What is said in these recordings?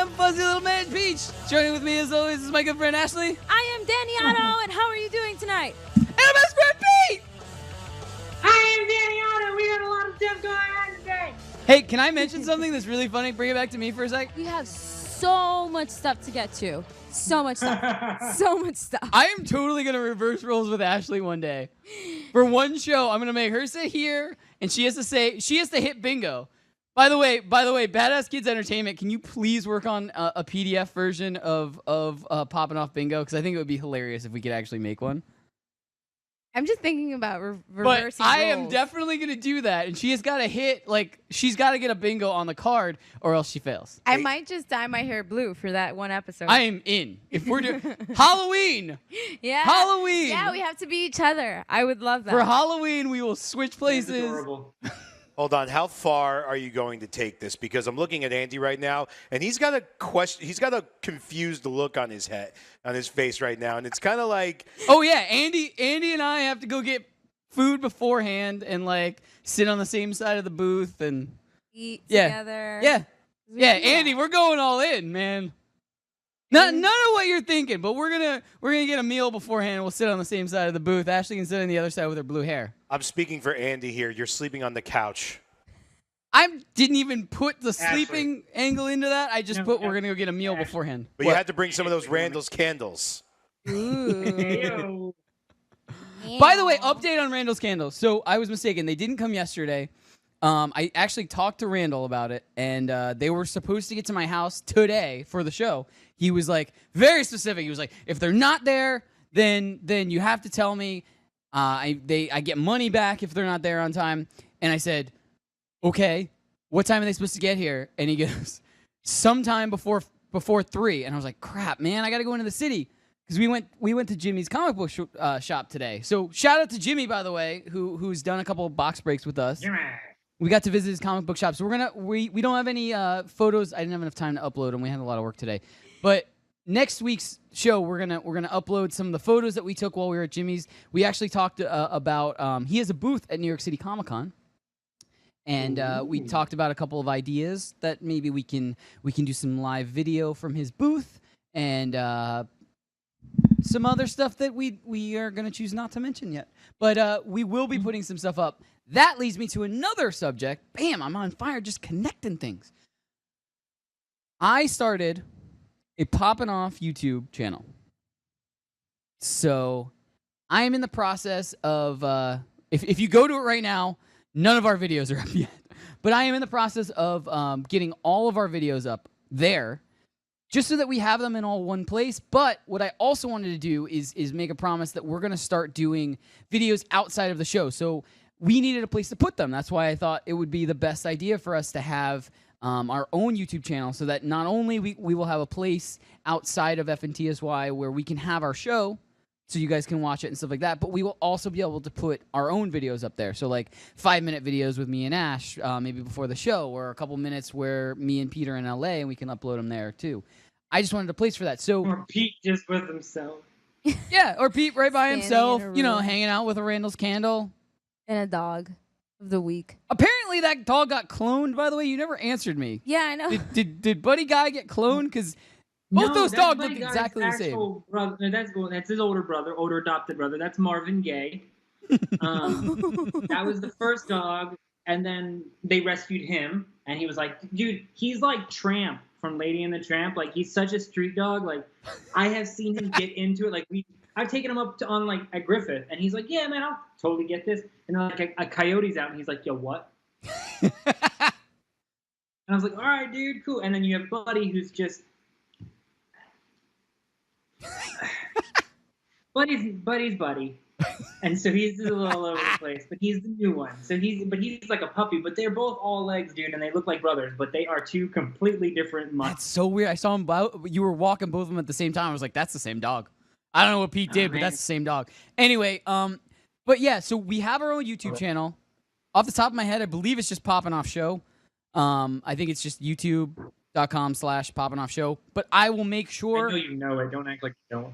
am Fuzzy Little Man Peach. Joining with me as always is my good friend Ashley. I am Danny Otto, and how are you doing tonight? And my best friend Pete. I am Danny Otto. We got a lot of stuff going on today. Hey, can I mention something that's really funny? Bring it back to me for a sec. We have so much stuff to get to. So much stuff. So much stuff. I am totally going to reverse roles with Ashley one day. For one show, I'm going to make her sit here, and she has to hit bingo. By the way, Badass Kids Entertainment, can you please work on a PDF version of Poppin' Off Bingo? Because I think it would be hilarious if we could actually make one. I'm just thinking about reversing But I am roles. definitely going to do that, and she has got to hit, she's got to get a bingo on the card, or else she fails. I might just dye my hair blue for that one episode. I am in. If we're doing Halloween, yeah. Halloween. Yeah, we have to be each other. I would love that. For Halloween, we will switch That's places. adorable. Hold on, how far are you going to take this? Because I'm looking at Andy right now, and he's got a question. He's got a confused look on his face right now, and it's kind of like, Oh yeah, Andy and I have to go get food beforehand and sit on the same side of the booth and Eat yeah, together. yeah, We yeah. do that. Andy, we're going all in, man. None of what you're thinking, but we're gonna get a meal beforehand. And we'll sit on the same side of the booth. Ashley can sit on the other side with her blue hair. I'm speaking for Andy here. You're sleeping on the couch. I didn't even put the Ashley. sleeping angle into that. I just No, put we're Ashley. gonna go get a meal beforehand. But you had to bring some of those Randall's candles. Ooh. Heyo. By the way, update on Randall's candles. So I was mistaken. They didn't come yesterday. I actually talked to Randall about it, and they were supposed to get to my house today for the show. He was very specific. He was like, if they're not there, then you have to tell me. I get money back if they're not there on time. And I said, okay, what time are they supposed to get here? And he goes, sometime before 3. And I was like, crap, man, I got to go into the city. Because we went to Jimmy's comic book shop today. So shout out to Jimmy, by the way, who's done a couple of box breaks with us. Jimmy. We got to visit his comic book shop. So we don't have any photos. I didn't have enough time to upload them. We had a lot of work today. But next week's show, we're gonna upload some of the photos that we took while we were at Jimmy's. We actually talked about he has a booth at New York City Comic Con. And we talked about a couple of ideas that maybe we can do some live video from his booth and some other stuff that we are going to choose not to mention yet. But we will be putting some stuff up. That leads me to another subject. Bam, I'm on fire just connecting things. I started a Poppin' Off YouTube channel. So I am in the process of, if you go to it right now, none of our videos are up yet. But I am in the process of getting all of our videos up there, just so that we have them in all one place. But what I also wanted to do is make a promise that we're going to start doing videos outside of the show. So we needed a place to put them. That's why I thought it would be the best idea for us to have our own YouTube channel, so that not only we will have a place outside of FNTSY where we can have our show, so you guys can watch it and stuff like that, but we will also be able to put our own videos up there. So 5-minute videos with me and Ash, maybe before the show, or a couple minutes where me and Peter in LA, and we can upload them there too. I just wanted a place for that. So Or Pete just with himself. yeah, or Pete right by Standing himself, in a you know, room. hanging out with a Randall's candle. And a dog of the week. Apparently that dog got cloned, by the way. You never answered me. Yeah, I know. Did Buddy Guy get cloned? Because both those dogs look exactly the same. Brother, that's his older adopted brother. That's Marvin Gaye. That was the first dog, and then they rescued him, and he was like, dude, he's like Tramp from Lady and the Tramp. He's such a street dog. I have seen him get into it. I've taken him up on at Griffith, and he's like, yeah, man, I'll totally get this. And then a coyote's out, and he's like, yo, what? And I was like, all right, dude, cool. And then you have Buddy, who's just Buddy's Buddy. And so he's a little all over the place, but he's the new one. So he's like a puppy, but they're both all legs, dude, and they look like brothers, but they are two completely different mutts. That's so weird. I saw him. You were walking both of them at the same time. I was like, that's the same dog. I don't know what Pete did, but man. that's the same dog. Anyway, but yeah, so we have our own YouTube channel. Off the top of my head, I believe it's just Poppin' Off Show. I think it's just youtube.com/Poppin' Off Show. But I will make sure. I know you know it. Don't act like you don't.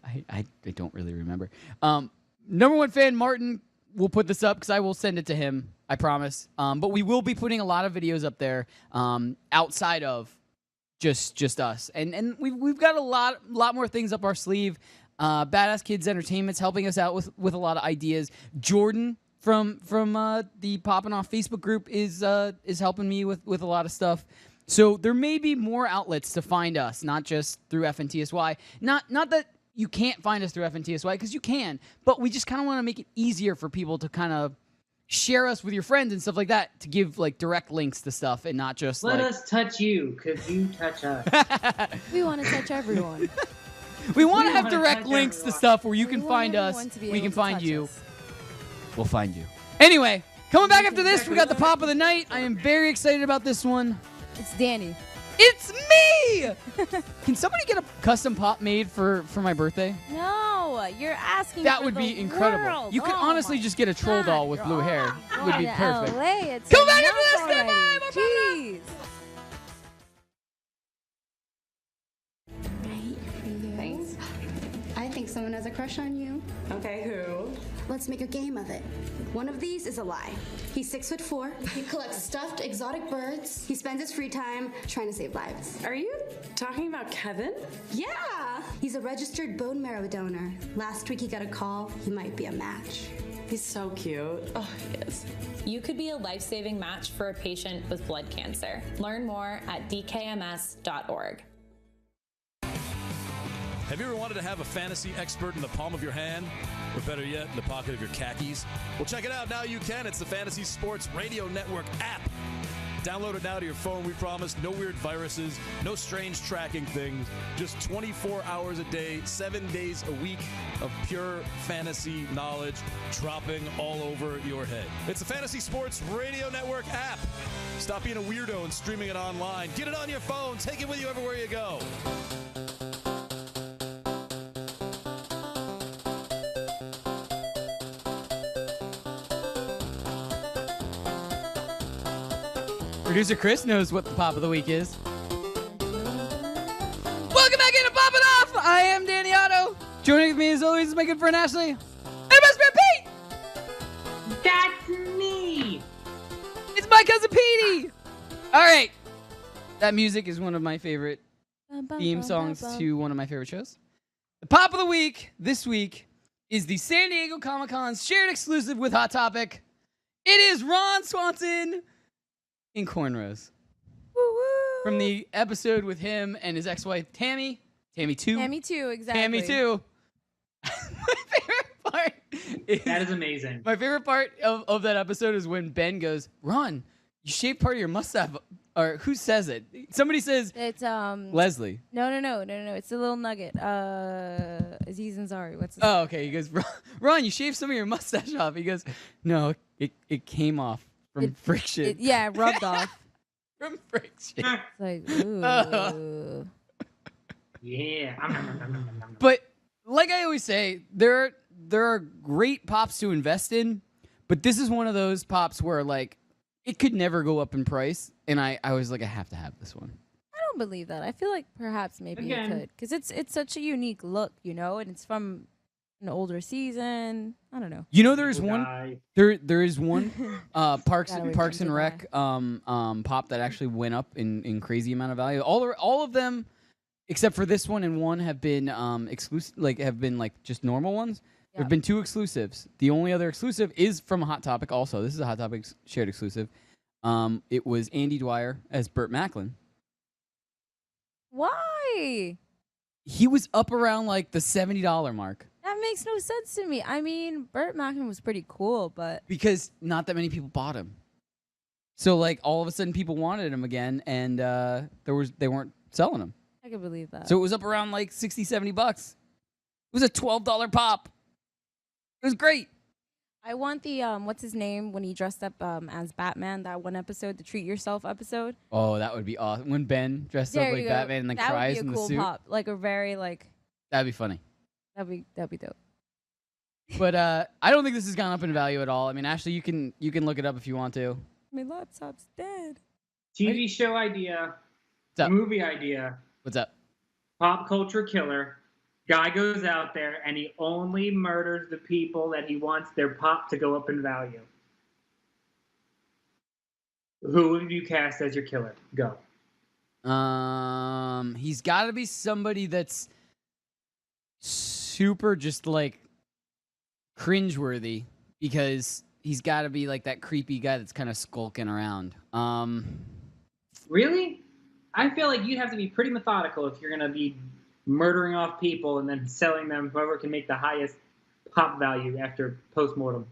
I don't really remember. Number one fan Martin will put this up because I will send it to him. I promise. But we will be putting a lot of videos up there outside of just us. And we've got a lot more things up our sleeve. Badass Kids Entertainment's helping us out with a lot of ideas. Jordan from the Poppin Off Facebook group is helping me with a lot of stuff. So there may be more outlets to find us, not just through FNTSY. Not that you can't find us through FNTSY, because you can, but we just kind of want to make it easier for people to kind of share us with your friends and stuff like that, to give like direct links to stuff and not just let us touch you, because you touch us. We want to touch everyone. We want to have wanna direct touch links to everyone. stuff where you We can want find us, everyone to be we able can to find touch you. us. We'll find you. Anyway, coming back after this, we got the pop of the night. I am very excited about this one. It's Danny. It's me! Can somebody get a custom pop made for my birthday? No, you're asking. That for would the be incredible. world. You could Oh honestly my just get a troll God, doll with you're blue hair. all It would be going to perfect. LA. It's Come back enough after this, already. goodbye, Jeez. Thanks. I think someone has a crush on you. Okay, who? Let's make a game of it. One of these is a lie. He's 6'4". He collects stuffed exotic birds. He spends his free time trying to save lives. Are you talking about Kevin? Yeah! He's a registered bone marrow donor. Last week he got a call. He might be a match. He's so cute. Oh, he is. You could be a life-saving match for a patient with blood cancer. Learn more at dkms.org. Have you ever wanted to have a fantasy expert in the palm of your hand? Or better yet, in the pocket of your khakis? Well, check it out. Now you can. It's the Fantasy Sports Radio Network app. Download it now to your phone. We promise no weird viruses, no strange tracking things. Just 24 hours a day, 7 days a week of pure fantasy knowledge dropping all over your head. It's the Fantasy Sports Radio Network app. Stop being a weirdo and streaming it online. Get it on your phone. Take it with you everywhere you go. Producer Chris knows what the pop of the week is. Welcome back into Poppin Off! I am Danny Otto. Joining with me as always is my good friend Ashley. And best friend Pete! That's me! It's my cousin Petey! Alright. That music is one of my favorite theme songs to one of my favorite shows. The pop of the week this week is the San Diego Comic-Con's shared exclusive with Hot Topic. It is Ron Swanson in cornrows. Woo-woo. From the episode with him and his ex-wife Tammy. Tammy 2. Tammy too, exactly. Tammy 2. My favorite part That is amazing. My favorite part of that episode is when Ben goes, Ron, you shaved part of your mustache. Or who says it? Somebody says It's Leslie. No. It's a little nugget. Aziz Ansari. What's his Oh, okay. He goes, Ron, you shaved some of your mustache off. He goes, no, it came off from friction. Yeah, it rubbed off. From friction. It's like, ooh. Yeah. But like I always say, there are great pops to invest in, but this is one of those pops where like it could never go up in price, and I was like, I have to have this one. I don't believe that. I feel like perhaps maybe Again. it could, because it's such a unique look, and it's from an older season. I don't know. You know, there is People one. die. There is one Parks Gotta Parks and remember Rec pop that actually went up in crazy amount of value. All of them, except for this one and one, have been exclusive. Have been just normal ones. There have been 2 exclusives. The only other exclusive is from Hot Topic. Also, this is a Hot Topic shared exclusive. It was Andy Dwyer as Burt Macklin. Why? He was up around the $70 mark That makes no sense to me. I mean, Burt Macklin was pretty cool, but because not that many people bought him. So all of a sudden people wanted him again, and they weren't selling him. I could believe that. So it was up around $60, $70. It was a $12 pop. It was great. I want the what's his name when he dressed up as Batman, that one episode, the Treat Yourself episode. Oh, that would be awesome. When Ben dressed There up like you go. Batman and then That cries would in be a the cool suit. pop, a very That'd be funny. that'd be dope. But I don't think this has gone up in value at all. I mean, Ashley, you can look it up if you want to. My laptop's dead. TV show idea. What's up? Movie idea. What's up? Pop culture killer. Guy goes out there and he only murders the people that he wants their pop to go up in value. Who would you cast as your killer? Go. He's got to be somebody that's super just like cringeworthy because he's got to be like that creepy guy that's kind of skulking around. Really? I feel like you'd have to be pretty methodical if you're gonna be murdering off people and then selling them. Whoever can make the highest pop value after postmortem.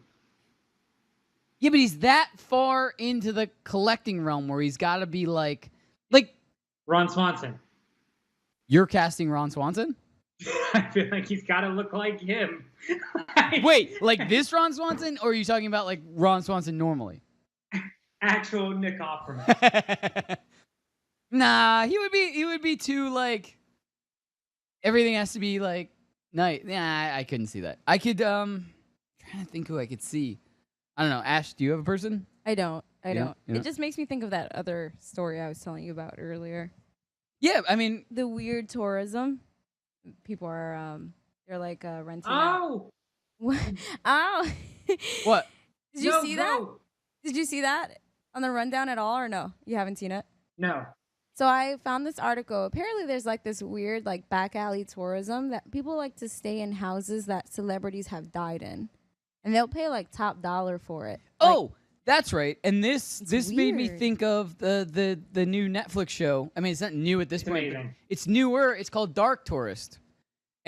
Yeah, but he's that far into the collecting realm where he's got to be like Ron Swanson. You're casting Ron Swanson? I feel like he's got to look like him. Wait, like this Ron Swanson, or are you talking about like Ron Swanson normally? Actual Nick Offerman. Nah, he would be too like everything has to be like nice. Nah, I couldn't see that. I could trying to think who I could see. I don't know. Ash, do you have a person? I don't. You don't? It just makes me think of that other story I was telling you about earlier. Yeah, I mean The weird tourism. People are they're like renting out. Oh. what? Did you see that? Did you see that on the rundown at all or no? You haven't seen it? No. So I found this article. Apparently there's like this weird like back alley tourism that people like to stay in houses that celebrities have died in. And they'll pay like top dollar for it. Oh, that's right. And this made me weird. think of the new Netflix show. I mean, it's not new at this point. But amazing. it's newer. It's called Dark Tourist.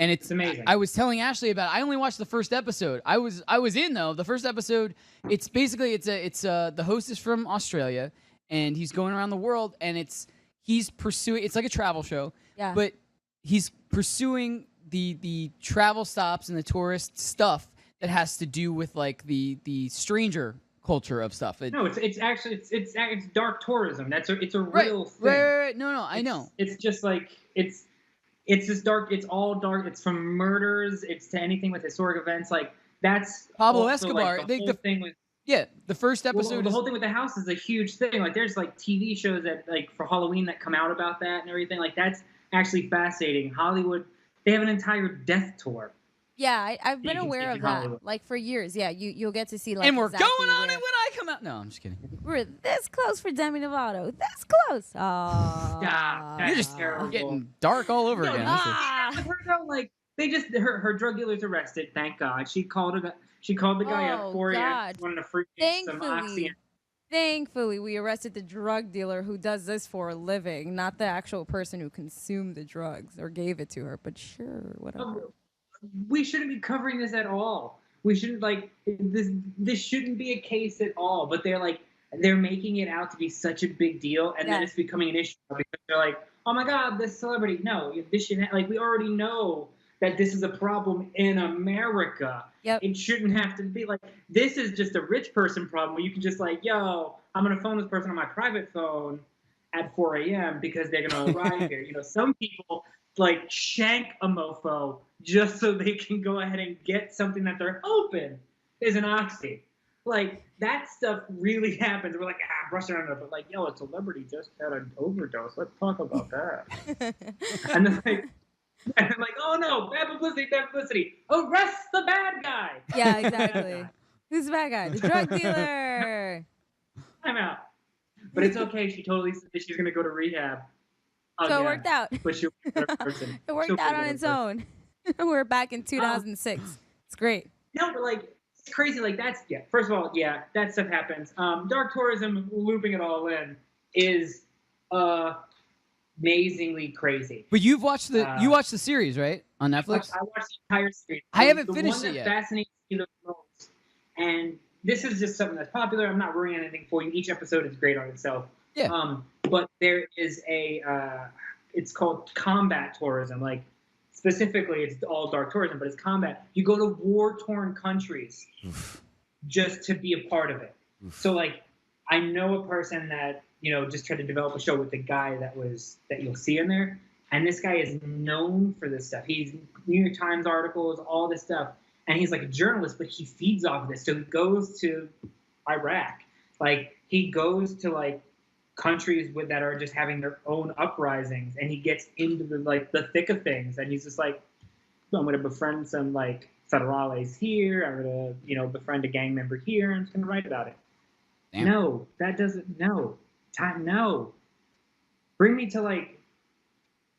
And it's amazing. I was telling Ashley about it. I only watched the first episode. I was in though. The first episode, it's basically the host is from Australia and he's going around the world and he's pursuing, it's like a travel show. Yeah. But he's pursuing the travel stops and the tourist stuff that has to do with like the stranger culture of stuff. No, it's actually it's dark tourism. It's a Right, real thing. right. No, I know. It's just like it's just dark. It's all dark. It's from murders. It's to anything with historic events. Like that's Pablo also, Escobar. Like, the whole thing with Yeah, the first episode the whole thing with the house is a huge thing. Like there's like TV shows that like for Halloween that come out about that and everything. Like that's actually fascinating. Hollywood, they have an entire death tour. Yeah, I've been You can aware see of in that. Hollywood. Like for years. Yeah, you'll get to see like and we're exactly going on where- it when I come out. No, I'm just kidding. We're this close for Demi Lovato. This close. Yeah, You're that's just terrible. getting dark all over No, again. Ah. with her though, like they just her drug dealer's arrested. Thank God. She called the guy at Oh, 4 a.m. God. wanting to freak some oxy. Thankfully, we arrested the drug dealer who does this for a living, not the actual person who consumed the drugs or gave it to her. But sure, whatever. We shouldn't be covering this at all. We shouldn't like this shouldn't be a case at all. But they're making it out to be such a big deal, and then Yes. it's becoming an issue because they're like, oh my God, this celebrity. No, this should like we already know that this is a problem in America. Yep. It shouldn't have to be like this is just a rich person problem where you can just like, yo, I'm gonna phone this person on my private phone at 4 a.m. because they're gonna arrive here. You know, some people like shank a mofo just so they can go ahead and get something that they're hoping is an oxy. Like that stuff really happens. We're like, brush it under, but like, yo, a celebrity just had an overdose. Let's talk about that. And then like, oh no, bad publicity. Arrest the bad guy. Yeah, exactly. Who's the bad guy? The drug dealer. I'm out. But it's okay. She totally said that she's gonna go to rehab. So Again. it worked out. But she'll be a better person. It worked She'll be out a on better its person. own. We're back in 2006. It's great. No, but like it's crazy. Like that's First of all, yeah, that stuff happens. Dark tourism, looping it all in, is amazingly crazy. But you watched the series, right? On Netflix? I watched the entire series. I haven't the finished one it that yet. fascinates me the most, and this is just something that's popular. I'm not ruining anything for you. Each episode is great on itself. Yeah. But there is it's called combat tourism. Like specifically, it's all dark tourism, but it's combat. You go to war-torn countries just to be a part of it. So like, I know a person that just tried to develop a show with the guy that you'll see in there. And this guy is known for this stuff. He's New York Times articles, all this stuff. And he's like a journalist, but he feeds off of this. So he goes to Iraq. Like he goes to like countries that are just having their own uprisings, and he gets into the thick of things. And he's just like, I'm going to befriend some like federales here. I'm going to befriend a gang member here. I'm just going to write about it. Damn. No, that doesn't. No. Time. No. bring me to like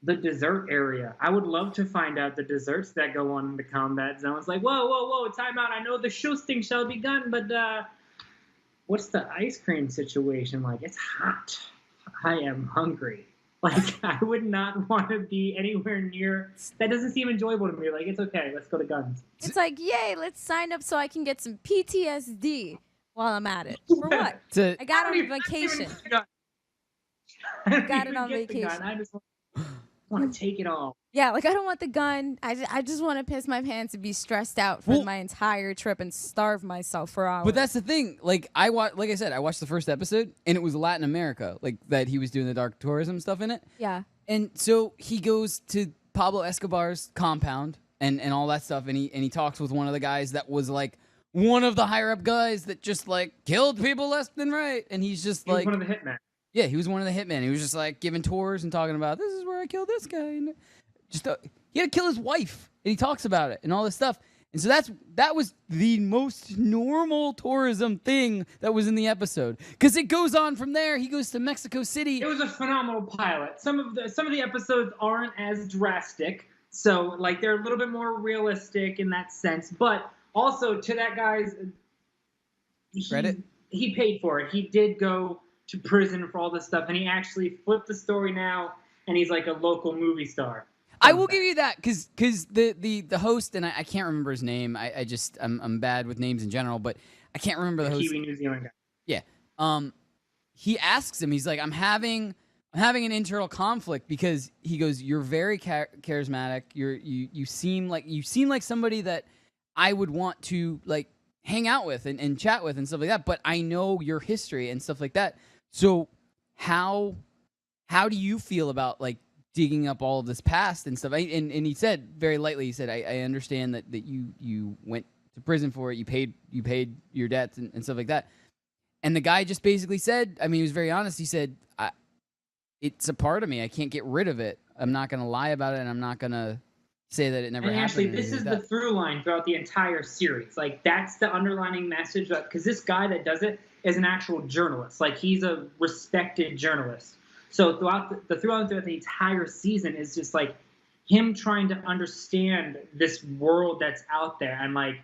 the dessert area. I would love to find out the desserts that go on in the combat zone. It's like, whoa, time out. I know the shooting shall be begun, but what's the ice cream situation like? It's hot. I am hungry. Like, I would not want to be anywhere near. That doesn't seem enjoyable to me. Like, it's okay. Let's go to guns. It's like, yay, let's sign up so I can get some PTSD while I'm at it. For what? I got it on vacation. I got it on vacation. I just want to take it all. Yeah, like I don't want the gun. I just want to piss my pants and be stressed out for my entire trip and starve myself for hours. But that's the thing. Like like I said, I watched the first episode and it was Latin America, like that he was doing the dark tourism stuff in it. Yeah. And so he goes to Pablo Escobar's compound and all that stuff, and he talks with one of the guys that was like one of the higher up guys that just like killed people left and right, and he's just He was one of the hitmen. Yeah, he was one of the hitmen. He was just like giving tours and talking about this is where I killed this guy. And just he had to kill his wife, and he talks about it and all this stuff. And so that was the most normal tourism thing that was in the episode, because it goes on from there. He goes to Mexico City. It was a phenomenal pilot. Some of the episodes aren't as drastic, so like they're a little bit more realistic in that sense. But also to that guy's credit, he paid for it. He did go to prison for all this stuff, and he actually flipped the story now, and he's like a local movie star. I will give you that, because the host, and I can't remember his name. I'm bad with names in general, but I can't remember the host. Kiwi New Zealand guy. Yeah. He asks him. He's like, I'm having an internal conflict, because he goes, you're very charismatic. You seem like somebody that I would want to like hang out with and chat with and stuff like that. But I know your history and stuff like that. So how do you feel about like digging up all of this past and stuff? And he said very lightly, he said, I understand that you went to prison for it. You paid your debts and stuff like that. And the guy just basically said, I mean, he was very honest. He said, it's a part of me. I can't get rid of it. I'm not going to lie about it, and I'm not going to say that it never happened. Actually, this is the through line throughout the entire series. Like, that's the underlining message, because this guy that does it is an actual journalist. Like, he's a respected journalist. So throughout throughout the entire season is just like him trying to understand this world that's out there, and like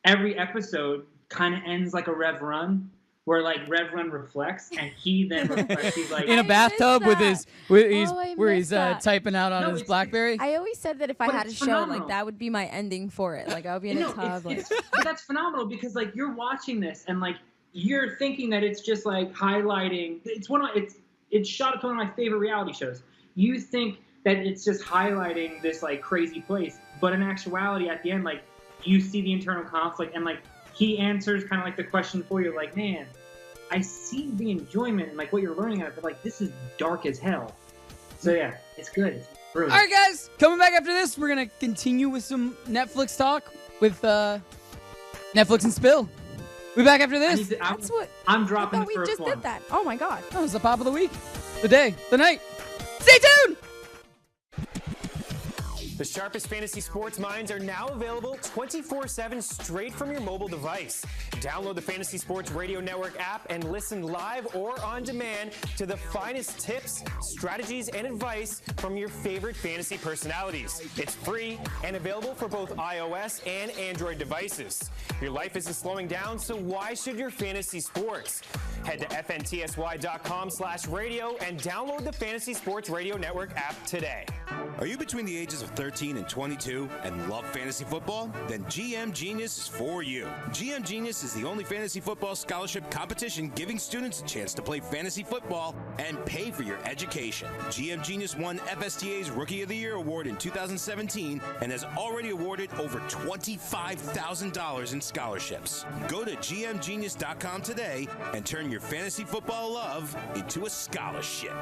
every episode kind of ends like a Rev Run, where like Rev Run reflects, and he then reflects. He's like in a bathtub with his typing out on his BlackBerry. I always said that if I had a show, like that would be my ending for it. Like I would be in a tub. But that's phenomenal, because like you're watching this and like you're thinking that it's just like highlighting. It's shot up to one of my favorite reality shows. You think that it's just highlighting this like crazy place, but in actuality, at the end, like you see the internal conflict, and like he answers kind of like the question for you, like, man, I see the enjoyment and like what you're learning out of it, but like this is dark as hell. So yeah, it's good. It's brilliant. All right, guys, coming back after this, we're gonna continue with some Netflix talk with Netflix and Spill. We'll be back after this. I'm dropping I thought the first we just one. did that. Oh my god. That was the pop of the week, the day, the night. Stay tuned. The sharpest fantasy sports minds are now available 24/7 straight from your mobile device. Download the Fantasy Sports Radio Network app and listen live or on demand to the finest tips, strategies, and advice from your favorite fantasy personalities. It's free and available for both iOS and Android devices. Your life isn't slowing down, so why should your fantasy sports? Head to fntsy.com/radio and download the Fantasy Sports Radio Network app today. Are you between the ages of 13 and 22 and love fantasy football? Then GM Genius is for you. GM Genius is the only fantasy football scholarship competition giving students a chance to play fantasy football and pay for your education. GM Genius won FSTA's Rookie of the Year award in 2017 and has already awarded over $25,000 in scholarships. Go to gmgenius.com today and turn your fantasy football love into a scholarship.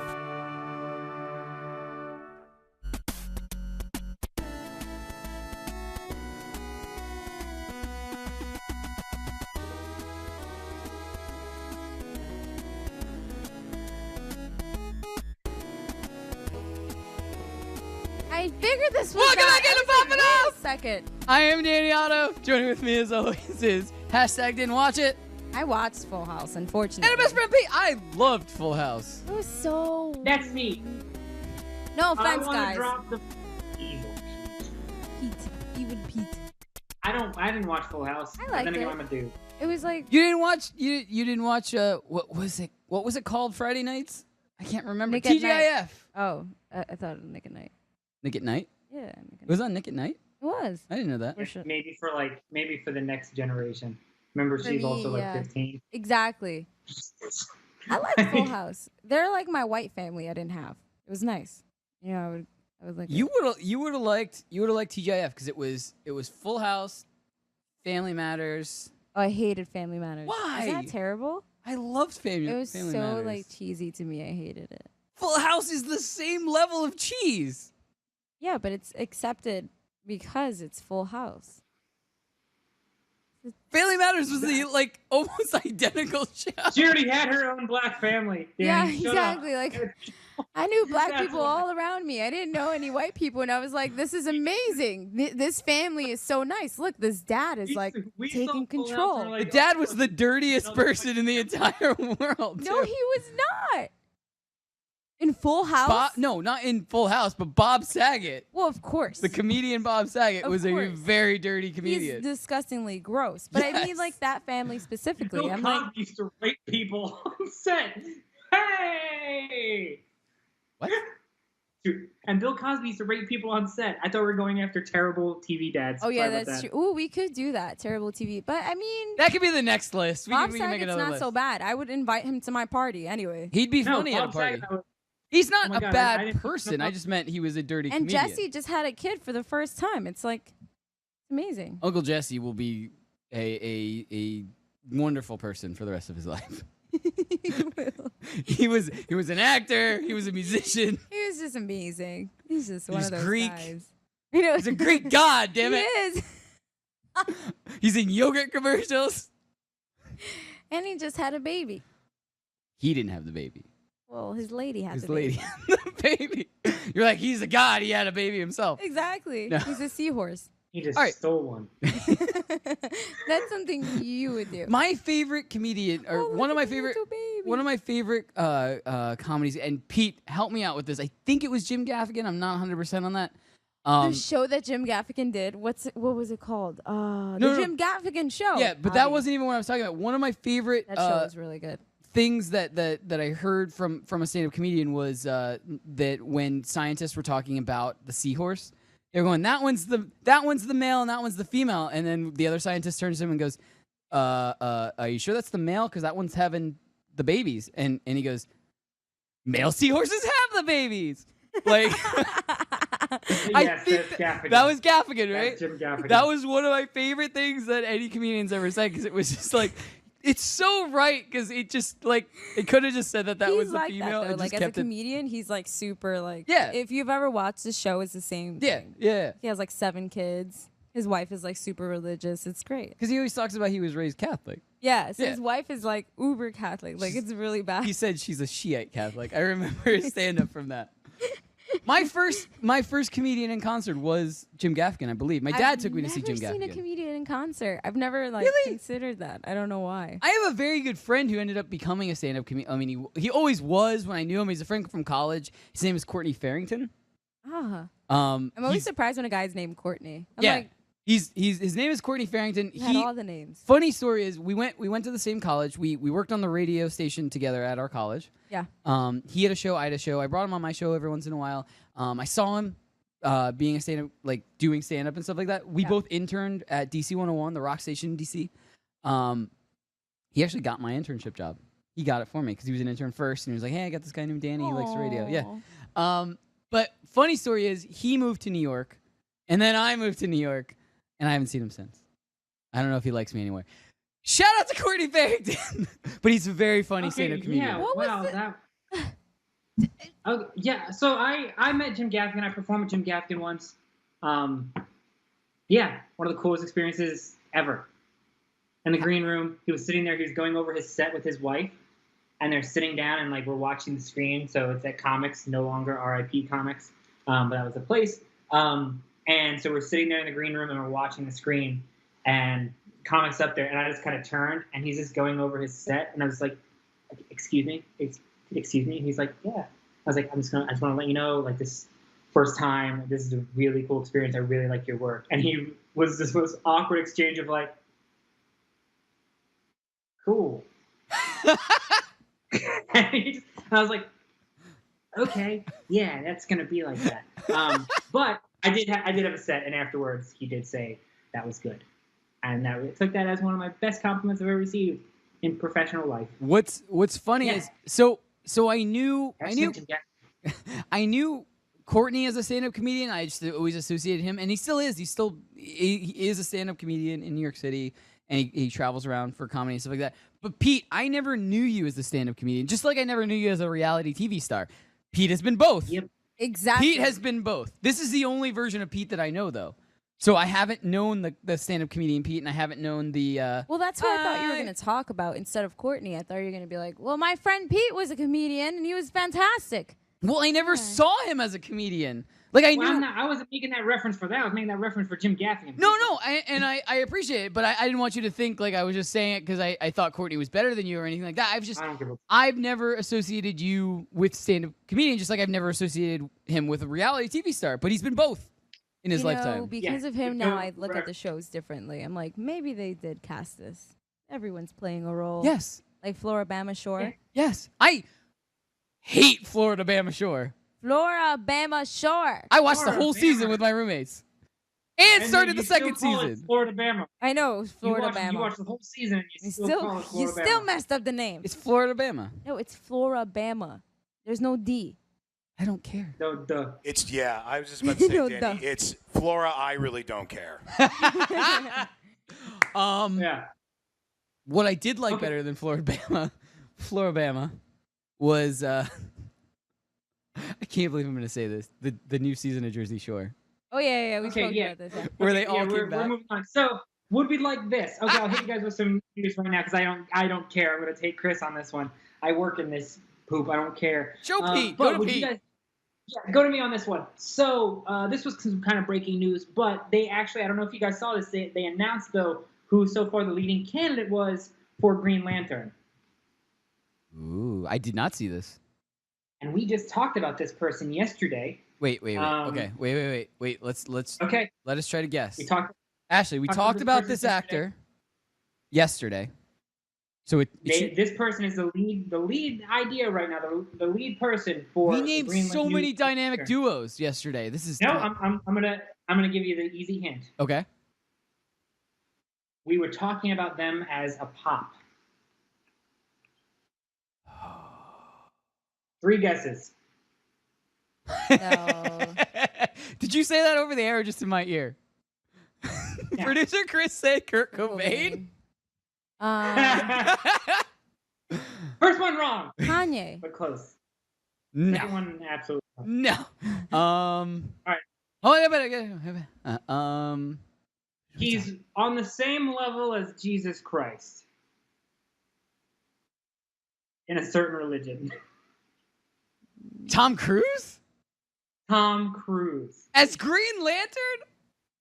I figured this was Welcome back into Poppin' Off! Second. I am Danny Otto. Joining with me as always is #didn't watch it. I watched Full House, unfortunately. And a best friend Pete. I loved Full House. It was so. That's me. No I offense, want to guys. drop the evil. Pete, even Pete. I didn't watch Full House. I But liked then again, it. I'm a dude. It was like You didn't watch. You didn't watch. What was it? What was it called? Friday nights. I can't remember. Nick at TGIF. Night. Oh, I thought it was Nick at Night. Nick at Night. Yeah, Nick at It Night. was on Nick at Night. It was. I didn't know that. For sure. Maybe for the next generation. Remember, For she's me, also like yeah. 15. Exactly. I like Full House. They're like my white family I didn't have. It was nice. Yeah, I would like You would have liked TGIF because it was Full House, Family Matters. Oh, I hated Family Matters. Why? Is that terrible? I loved Family. It was Family so Matters. like cheesy to me. I hated it. Full House is the same level of cheese. Yeah, but it's accepted because it's Full House. Family Matters was the like almost identical show. She already had her own black family. Yeah, Danny, shut up. exactly. Like I knew black That's people why. all around me. I didn't know any white people, and I was like, "This is amazing. This family is so nice. Look, this dad is like We saw taking Full House and control." we're like, The dad was the dirtiest person in the entire world. No, too. he was not. In Full House? No, not in Full House, but Bob Saget. Well, of course. The comedian Bob Saget Of was a course. very dirty comedian. He's disgustingly gross. But I mean, Yes. like, that family specifically. Bill I'm Cosby like, used to rape people on set. Hey! What? Dude, and Bill Cosby used to rape people on set. I thought we were going after terrible TV dads. oh, yeah, Sorry about that's that. true. Ooh, we could do that. Terrible TV. But, I mean, That could be the next list. We Bob can make Saget's another not list. so bad. I would invite him to my party anyway. He'd be No, funny at a Bob party. Saget, He's not Oh my a God, I bad didn't person. know- I just meant he was a dirty And comedian. Jesse just had a kid for the first time. It's like, amazing. Uncle Jesse will be a wonderful person for the rest of his life. he was an actor. He was a musician. He was just amazing. He's just one He's of those Greek. guys. You know, He's a Greek god. Damn it. He is. He's in yogurt commercials. And he just had a baby. He didn't have the baby. Well, his lady had His the lady baby. had the baby. You're like, he's a god. He had a baby himself. Exactly. No. He's a seahorse. He just All right. stole one. That's something you would do. My favorite comedian, or Oh, one of look my at the favorite, little baby. one of my favorite comedies. And Pete, help me out with this. I think it was Jim Gaffigan. I'm not 100% on that. The show that Jim Gaffigan did. What was it called? The Jim Gaffigan show. Yeah, but that wasn't even what I was talking about. One of my favorite That show was really good. things that I heard from a stand-up comedian was that when scientists were talking about the seahorse, they were going, that one's the male and that one's the female, and then the other scientist turns to him and goes, are you sure that's the male? Because that one's having the babies, and he goes, male seahorses have the babies. Like, I Yes, think that's Gaffigan. that was Gaffigan, right? That's Jim Gaffigan. That was one of my favorite things that any comedian's ever said, because it was just like, it's so right, because it just like it could have just said that He's was the like female. that, though. and Like just as a kept it. comedian, he's like super like. Yeah. If you've ever watched the show, it's the same. Yeah, thing. yeah. He has like 7 kids. His wife is like super religious. It's great. Because he always talks about he was raised Catholic. Yeah. So Yeah. his wife is like uber Catholic. Like it's really bad. He said she's a Shiite Catholic. I remember his stand-up from that. My first comedian in concert was Jim Gaffigan, I believe. My dad took me to see Jim I've never seen a Gaffigan. comedian in concert. I've never like Really? considered that. I don't know why. I have a very good friend who ended up becoming a stand-up comedian. I mean, he always was when I knew him. He's a friend from college. His name is Courtney Farrington. I'm always he's- surprised when a guy's named Courtney. I'm yeah, like, his name is Courtney Farrington. he had all the names. Funny story is we went to the same college. We worked on the radio station together at our college. Yeah. He had a show, I had a show. I brought him on my show every once in a while. I saw him being a stand-up, like doing stand-up and stuff like that. We both interned at DC 101, the rock station in DC. He actually got my internship job. He got it for me because he was an intern first, and he was like, "Hey, I got this guy named Danny. He likes the radio." Yeah. But funny story is he moved to New York, and then I moved to New York, and I haven't seen him since. I don't know if he likes me anymore. Shout out to Courtney Farrington, but he's a very funny stand-up comedian. Yeah, wow, that. Oh, yeah, so I met Jim Gaffigan. I performed with Jim Gaffigan once. Yeah, one of the coolest experiences ever. In the green room, he was sitting there. He was going over his set with his wife, and they're sitting down and like we're watching the screen. So it's at Comics, no longer RIP Comics, but that was the place. And so we're sitting there in the green room and we're watching the screen, and comics up there, and I just kind of turned, and he's just going over his set, and I was like, excuse me? Excuse me? And he's like, yeah. I was like, I just want to let you know, like, this first time, this is a really cool experience. I really like your work. And he was this most awkward exchange of like, cool. And I was like, okay, yeah, that's gonna be like that. But I did have a set, and afterwards he did say that was good, and I took that as one of my best compliments I've ever received in professional life. What's funny is so I knew Courtney as a stand-up comedian. I just always associated him, and he still is. He is a stand-up comedian in New York City, and he travels around for comedy and stuff like that. But Pete, I never knew you as a stand-up comedian, just like I never knew you as a reality TV star. Pete has been both. Yep. Exactly. Pete has been both. This is the only version of Pete that I know, though. So I haven't known the stand-up comedian Pete, and I haven't known the... well, that's what I thought you were going to talk about instead of Courtney. I thought you were going to be like, well, my friend Pete was a comedian, and he was fantastic. Well, I never saw him as a comedian. Like I knew. I wasn't making that reference for that. I was making that reference for Jim Gaffigan. No, I appreciate it, but I didn't want you to think like I was just saying it because I thought Courtney was better than you or anything like that. I've never associated you with stand-up comedian, just like I've never associated him with a reality TV star. But he's been both in his lifetime. Because of him, now I look at the shows differently. I'm like, maybe they did cast this. Everyone's playing a role. Yes. Like Floribama Shore. Yes. I hate Floribama Shore. Floribama Shore. I watched the whole season with my roommates. And started the second season. Floribama. I know, Floribama. You watched the whole season and you still call it Floribama. You still messed up the name. It's Floribama. No, it's Floribama. There's no D. I don't care. No, duh. It's, yeah, I was just about to say, No, Danny, duh. it's Flora, I really don't care. Yeah. What I did like better than Floribama was I can't believe I'm going to say this. The new season of Jersey Shore. Oh yeah, we spoke about this. Yeah. Where they all came we're back. moving on. So would we like this? Okay, I'll hit you guys with some news right now because I don't care. I'm going to take Chris on this one. I work in this poop. I don't care. Show Pete. But Go to Pete. Go to me on this one. So this was some kind of breaking news, but they actually, I don't know if you guys saw this, they announced, though, who so far the leading candidate was for Green Lantern. Ooh, I did not see this. And we just talked about this person yesterday. Wait. Okay, wait. Let's. Okay. Let us try to guess. Ashley, we talked about this actor yesterday. So this person is the lead idea right now. The lead person for. We named so many dynamic duos yesterday. This is. No, I'm gonna give you the easy hint. Okay. We were talking about them as a pop. 3 guesses. No. Did you say that over the air or just in my ear? Yeah. Producer Chris said Kurt Cobain. First one wrong. Kanye. But close. No. Second one absolutely wrong. No. All right. Oh, yeah, He's on the same level as Jesus Christ in a certain religion. Tom Cruise? Tom Cruise. As Green Lantern?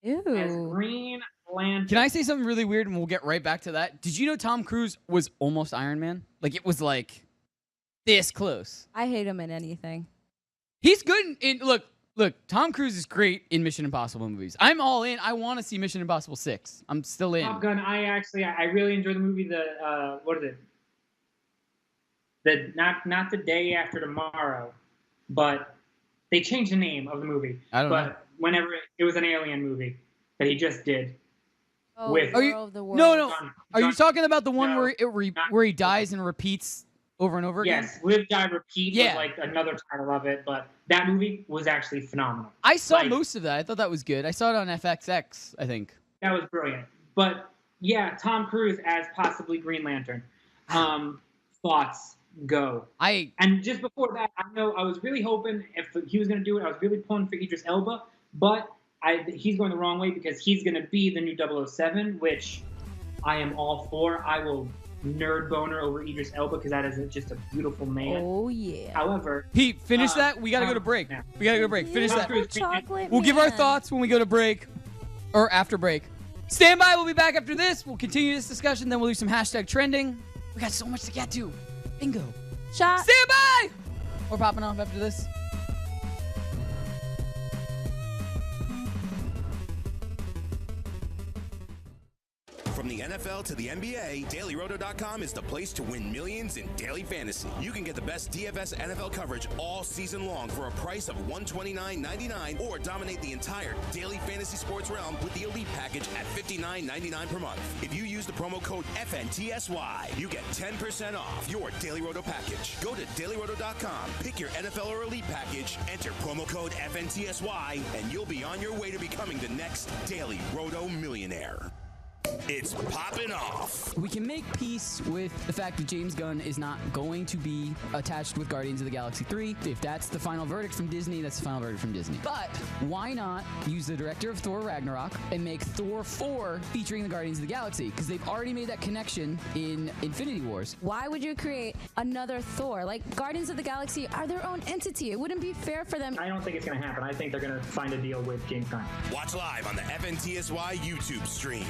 Ew. As Green Lantern. Can I say something really weird and we'll get right back to that? Did you know Tom Cruise was almost Iron Man? Like, it was like this close. I hate him in anything. He's good in look, Tom Cruise is great in Mission Impossible movies. I'm all in. I want to see Mission Impossible 6. I'm still in. Top Gun, I really enjoyed the movie, what is it? Not The Day After Tomorrow, but they changed the name of the movie. I don't know. But whenever it was an alien movie that he just did. Oh, with No. Are you talking about the one where he dies and repeats over and over again? Yes, Live, Die, Repeat was like another title of it, but that movie was actually phenomenal. I saw most of that. I thought that was good. I saw it on FXX, I think. That was brilliant. But yeah, Tom Cruise as possibly Green Lantern. Thoughts, go. And just before that, I was really hoping if he was going to do it, I was really pulling for Idris Elba, but he's going the wrong way because he's going to be the new 007, which I am all for. I will nerd boner over Idris Elba because that is just a beautiful man. Oh, yeah. However, Pete, finish that. We got to go to break. Yeah. We got to go to break. Finish that. Chocolate We'll give our man. thoughts when we go to break or after break. Stand by. We'll be back after this. We'll continue this discussion. Then we'll do some hashtag trending. We got so much to get to. Bingo. Shot. Stand by. We're popping off after this. From the NFL to the NBA, DailyRoto.com is the place to win millions in daily fantasy. You can get the best DFS NFL coverage all season long for a price of $129.99 or dominate the entire daily fantasy sports realm with the Elite Package at $59.99 per month. If you use the promo code FNTSY, you get 10% off your Daily Roto package. Go to DailyRoto.com, pick your NFL or Elite Package, enter promo code FNTSY, and you'll be on your way to becoming the next Daily Roto millionaire. It's popping off. We can make peace with the fact that James Gunn is not going to be attached with Guardians of the Galaxy 3. If that's the final verdict from Disney, that's the final verdict from Disney. But why not use the director of Thor Ragnarok and make Thor 4 featuring the Guardians of the Galaxy? Because they've already made that connection in Infinity Wars. Why would you create another Thor? Like, Guardians of the Galaxy are their own entity. It wouldn't be fair for them. I don't think it's going to happen. I think they're going to find a deal with James Gunn. Watch live on the FNTSY YouTube stream.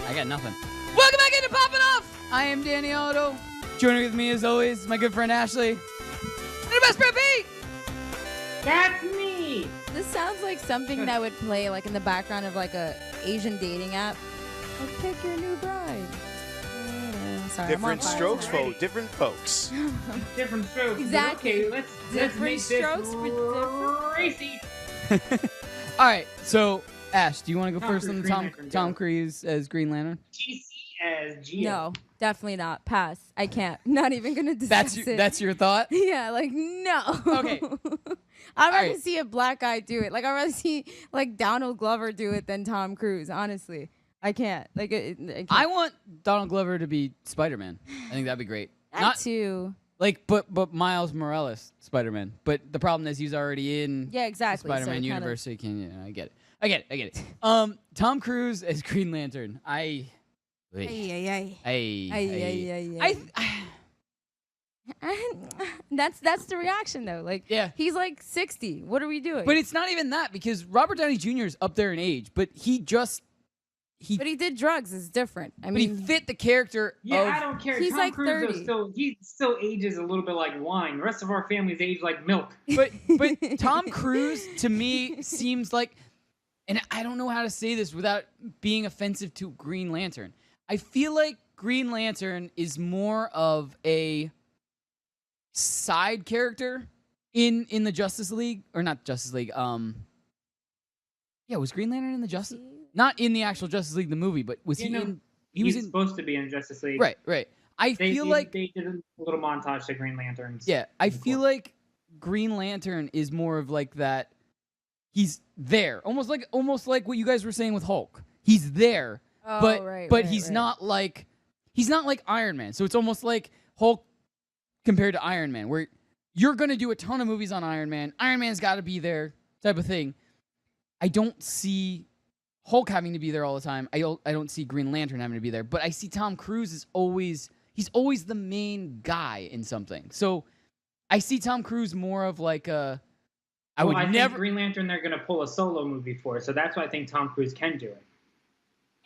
I got nothing. Welcome back into Poppin' Off. I am Danny Otto. Joining with me as always, my good friend Ashley. And your best friend Pete. That's me. This sounds like something that would play like in the background of like a Asian dating app. Like, pick your new bride. Sorry, Different strokes for different folks. Different strokes. Exactly. Okay, let's Different make strokes for different racy. All right, so Ash, do you want to go Tom first Cruise, on Green Tom Lantern, Tom go. Cruise as Green Lantern? GC as Geo. No, definitely not. Pass. I can't. Not even gonna discuss it. That's your thought? Yeah, like no. Okay. I'd rather right. see a black guy do it. Like I'd rather see like Donald Glover do it than Tom Cruise. Honestly, I can't. Like I can't. I want Donald Glover to be Spider-Man. I think that'd be great. That too. Like, but Miles Morales Spider-Man. But the problem is he's already in Yeah, exactly. the Spider-Man so universe, so you can. Yeah, I get it. Tom Cruise as Green Lantern. That's the reaction though. Like, Yeah. he's like 60. What are we doing? But it's not even that because Robert Downey Jr. is up there in age, but he did drugs. It's different. I but mean, he fit the character. Yeah, of, I don't care. He's Tom like Cruise 30. he still ages a little bit like wine. The rest of our family's age like milk. But Tom Cruise to me seems like, and I don't know how to say this without being offensive to Green Lantern. I feel like Green Lantern is more of a side character in the Justice League, or not Justice League. Yeah, was Green Lantern in the Justice? Not in the actual Justice League the movie, but was he in? He was in supposed to be in Justice League. Right. I They feel did- like they did a little montage to Green Lanterns. yeah, I feel like Green Lantern is more of like that. He's there, almost like what you guys were saying with Hulk. He's there, but he's not like Iron Man. So it's almost like Hulk compared to Iron Man, where you're gonna do a ton of movies on Iron Man. Iron Man's got to be there, type of thing. I don't see Hulk having to be there all the time. I don't see Green Lantern having to be there, but I see Tom Cruise is always the main guy in something. So I see Tom Cruise more of like a. I think Green Lantern they're gonna pull a solo movie for, so that's why I think Tom Cruise can do it.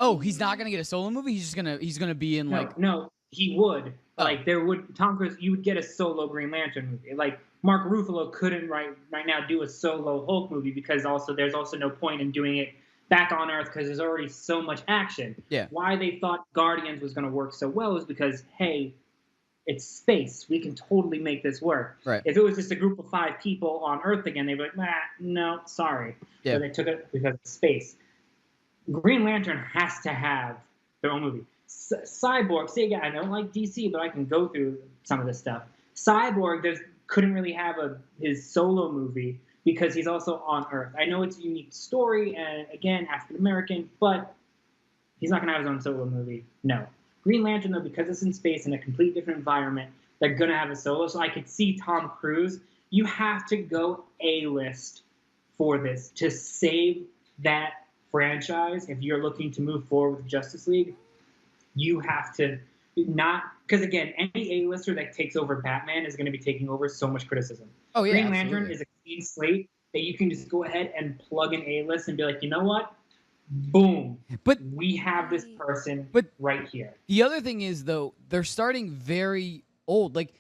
Oh, he's not gonna get a solo movie. He's gonna be in No, he would. Oh. Like Tom Cruise, you would get a solo Green Lantern movie. Like Mark Ruffalo couldn't right now do a solo Hulk movie because there's also no point in doing it back on Earth because there's already so much action. Yeah. Why they thought Guardians was going to work so well is because, hey, it's space. We can totally make this work. Right. If it was just a group of 5 people on Earth again, they'd be like, no, sorry. Yeah. So they took it because it's space. Green Lantern has to have their own movie. Cyborg, say again, I don't like DC, but I can go through some of this stuff. Cyborg couldn't really have his solo movie because he's also on Earth. I know it's a unique story, and again, African American, but he's not gonna have his own solo movie. No. Green Lantern, though, because it's in space in a completely different environment, they're gonna have a solo. So I could see Tom Cruise. You have to go A-list for this to save that franchise. If you're looking to move forward with Justice League, you have to not because again, any A-lister that takes over Batman is going to be taking over so much criticism. Oh yeah, Green absolutely. Lantern is a clean slate that you can just go ahead and plug in A-list and be like, you know what? Boom. But we have this person right here. The other thing is though, they're starting very old. Like,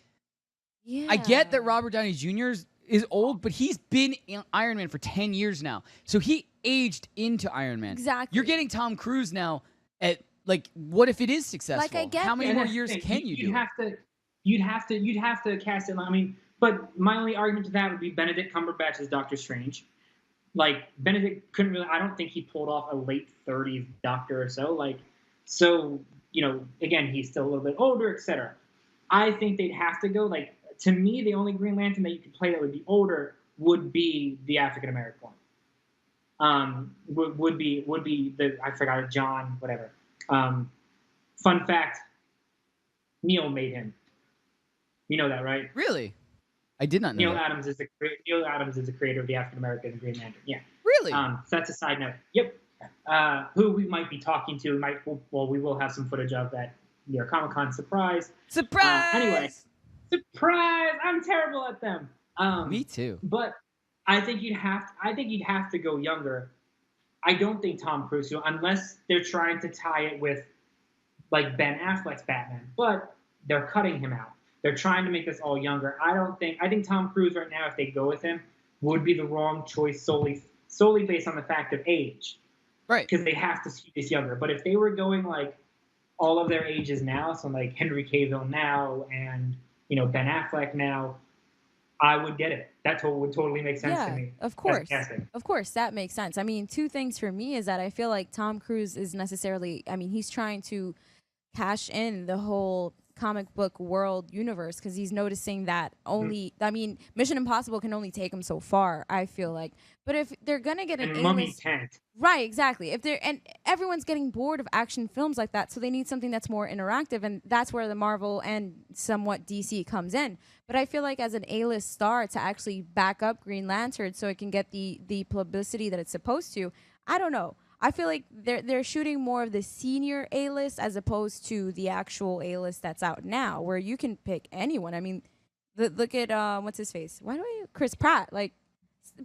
I get that Robert Downey Jr. is old, but he's been in Iron Man for 10 years now. So he aged into Iron Man. Exactly. You're getting Tom Cruise now at, like, what if it is successful? Like, I get How many And more that's the years thing. can you do? You'd have to cast it. I mean, but my only argument to that would be Benedict Cumberbatch as Doctor Strange. Like, Benedict couldn't really, I don't think he pulled off a late 30s Doctor or so. Like, so, you know, again, he's still a little bit older, etc. I think they'd have to go, like, to me, the only Green Lantern that you could play that would be older would be the African American one. Would be the, I forgot it, John, whatever. Fun fact, Neil made him. You know that, right? Really? I did not know Neil that. Adams is the creator of the African American Green Lantern. Yeah. Really? So that's a side note. Yep. Who we might be talking to, we will have some footage of that New York Comic Con surprise. Surprise! Anyway, surprise! I'm terrible at them. Me too. But I think you'd have to go younger. I don't think Tom Cruise, unless they're trying to tie it with like Ben Affleck's Batman, but they're cutting him out. They're trying to make this all younger. I think Tom Cruise right now, if they go with him, would be the wrong choice solely based on the fact of age. Right. Because they have to skew this younger. But if they were going like all of their ages now, so like Henry Cavill now and, you know, Ben Affleck now, I would get it. That would totally make sense to me. Of course. Of course, that makes sense. I mean, two things for me is that I feel like Tom Cruise is necessarily, I mean, he's trying to cash in the whole comic book world universe because he's noticing that only, I mean, Mission Impossible can only take him so far, I feel like. But if they're going to get an And Mummy A-list... can't. Right, exactly. And everyone's getting bored of action films like that, so they need something that's more interactive, and that's where the Marvel and somewhat DC comes in. But I feel like as an A-list star to actually back up Green Lantern so it can get the publicity that it's supposed to, I don't know. I feel like they're shooting more of the senior A-list as opposed to the actual A-list that's out now, where you can pick anyone. I mean, look at what's his face? Chris Pratt, like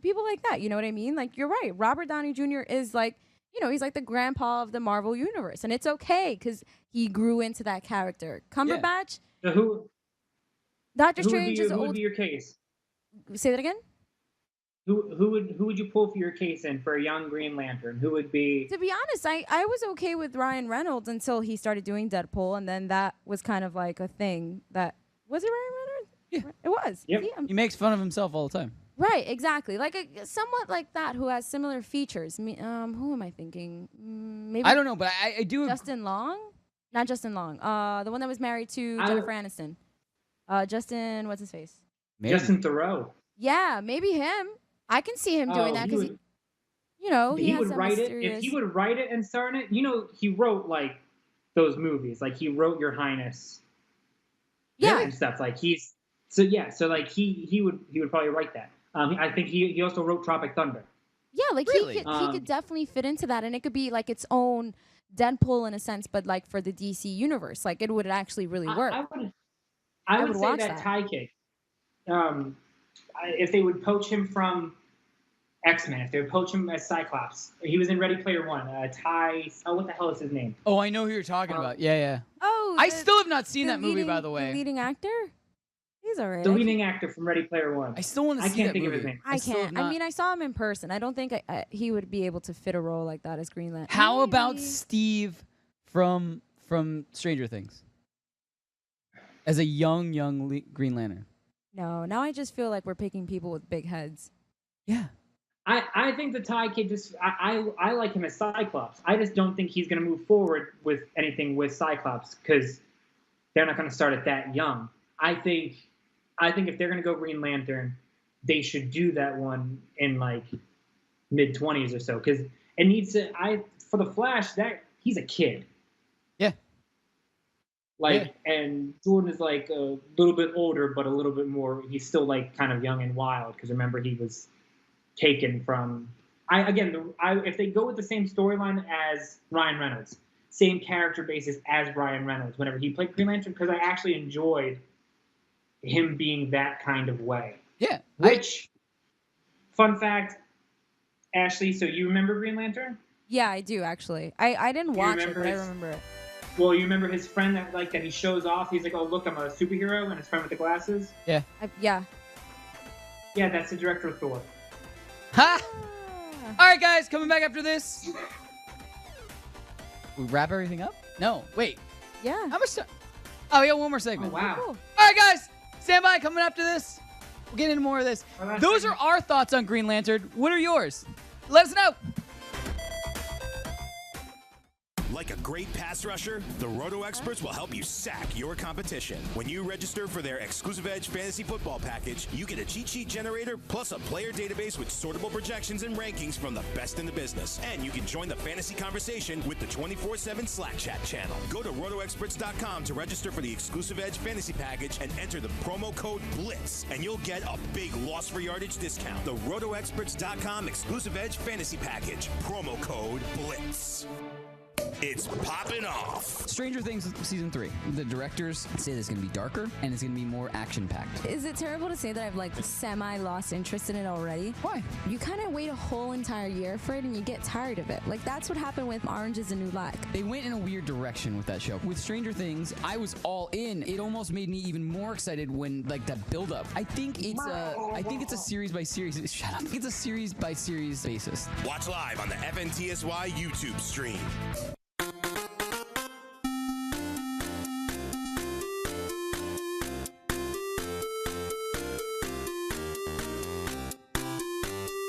people like that. You know what I mean? Like, you're right. Robert Downey Jr. is like, you know, he's like the grandpa of the Marvel universe, and it's okay because he grew into that character. Cumberbatch, So Doctor Strange is who old. would be your case? Say that again. Who would you pull for your case in for a young Green Lantern? Who would be? To be honest, I was okay with Ryan Reynolds until he started doing Deadpool, and then that was kind of like a thing. That was it, Ryan Reynolds? Yeah, it was. Yep. See, he makes fun of himself all the time. right, exactly. Like somewhat like that, who has similar features. Who am I thinking? Maybe I don't know, but I do. Justin Long, not Justin Long. The one that was married to Jennifer Aniston. Justin, what's his face? Maybe. Justin Theroux. Yeah, maybe him. I can see him doing that because you know, he has would that write mysterious... it. If he would write it and star in it, you know, he wrote like those movies. Like he wrote Your Highness. Yeah. And stuff like he's so like he would probably write that. I think he also wrote Tropic Thunder. Yeah, like Really? he could definitely fit into that, and it could be like its own Deadpool in a sense, but like for the DC universe, like it would actually really work. I would say watch that that. Ty Kid. If they would poach him from X-Men, if they would poach him as Cyclops, he was in Ready Player One. Ty, what the hell is his name? Oh, I know who you're talking about. Yeah. Oh, I still have not seen that movie, leading- by the way. The leading actor, he's alright. The leading actor from Ready Player One. I still want to I see can't that think movie. of his name. I still have can't. not- I mean, I saw him in person. I don't think he would be able to fit a role like that as Green Lantern. How about Maybe. Steve from Stranger Things as a young Green Lantern? No, now I just feel like we're picking people with big heads. Yeah. I think the Ty Kid I like him as Cyclops. I just don't think he's going to move forward with anything with Cyclops because they're not going to start at that young. I think if they're going to go Green Lantern, they should do that one in like mid-20s or so because it needs to. For the Flash, that he's a kid. Yeah. And Jordan is like a little bit older, but a little bit more. He's still like kind of young and wild because remember he was taken from. If they go with the same storyline as Ryan Reynolds, same character basis as Ryan Reynolds whenever he played Green Lantern, because I actually enjoyed him being that kind of way. Yeah. Which, fun fact, Ashley, so you remember Green Lantern? Yeah, I do actually. I didn't watch it, but I his- remember it. Well, you remember his friend that he shows off? He's like, oh, look, I'm a superhero, and his friend with the glasses? Yeah. Yeah. Yeah, that's the director of Thor. Ha! All right, guys, coming back after this. We wrap everything up? No, wait. Yeah. How much time? Oh, we got one more segment. Oh, wow. Cool. All right, guys, stand by. Coming after this, we'll get into more of this. Those are our thoughts on Green Lantern. What are yours? Let us know. Like a great pass rusher, the Roto Experts will help you sack your competition. When you register for their Exclusive Edge Fantasy Football Package, you get a cheat sheet generator plus a player database with sortable projections and rankings from the best in the business. And you can join the fantasy conversation with the 24/7 Slack chat channel. Go to rotoexperts.com to register for the Exclusive Edge Fantasy Package and enter the promo code BLITZ, and you'll get a big loss for yardage discount. The rotoexperts.com Exclusive Edge Fantasy Package, promo code BLITZ. It's popping off. Stranger Things season 3. The directors say it's going to be darker and it's going to be more action-packed. Is it terrible to say that I've like semi-lost interest in it already? Why? You kind of wait a whole entire year for it and you get tired of it. Like that's what happened with Orange is the New Black. They went in a weird direction with that show. With Stranger Things, I was all in. It almost made me even more excited when like that build-up. I think it's a series by series. Shut up. It's a series by series basis. Watch live on the FNTSY YouTube stream.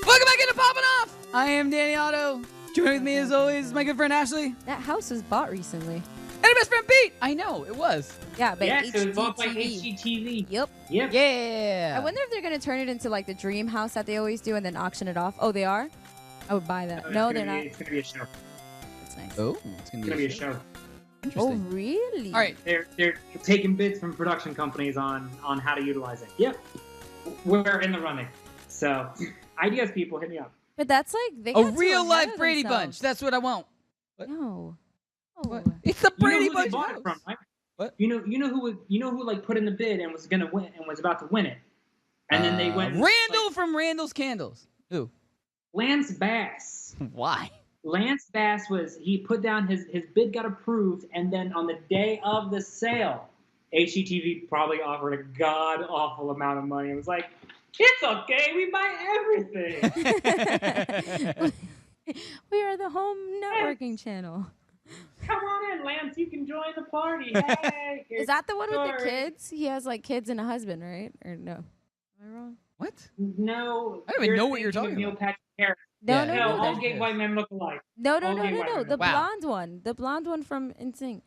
Welcome back into Poppin' Off. I am Danny Otto. Joining with me as always is my good friend Ashley. That house was bought recently. And our best friend Pete. I know, it was. Yeah, but Yeah, so it was bought by HGTV. HGTV. Yep. Yep. Yeah. I wonder if they're gonna turn it into like the dream house that they always do and then auction it off. Oh, they are? I would buy that. No, they're not. It's going to be a show. That's nice. Oh, it's going to be a show. Oh, Interesting. really? All right. They're taking bids from production companies on how to utilize it. Yep. We're in the running. So, ideas, people, hit me up. But that's like they A got too real ahead life of Brady themselves. Bunch. That's what I want. What? No. Oh. What? It's the You know Brady who they Bunch bought house. it from, right? What? You know who like put in the bid and was gonna win and was about to win it, and then they went. Randall from Randall's Candles. Who? Lance Bass. Why? Lance Bass he put down his bid got approved, and then on the day of the sale, HGTV probably offered a god awful amount of money. It was like, it's okay, we buy everything. We are the home networking channel. Come on in, Lance. You can join the party. Hey, Is that the one with the story. kids? He has like kids and a husband, right? Or no? Am I wrong? What? No. I don't even know what you're talking Neil about. Patrick Harris. No, Yeah, no, yeah, no. all that's- gay white men look alike. No, All no, gay no, white no. men The look alike. Wow. blonde one. The blonde one from NSYNC.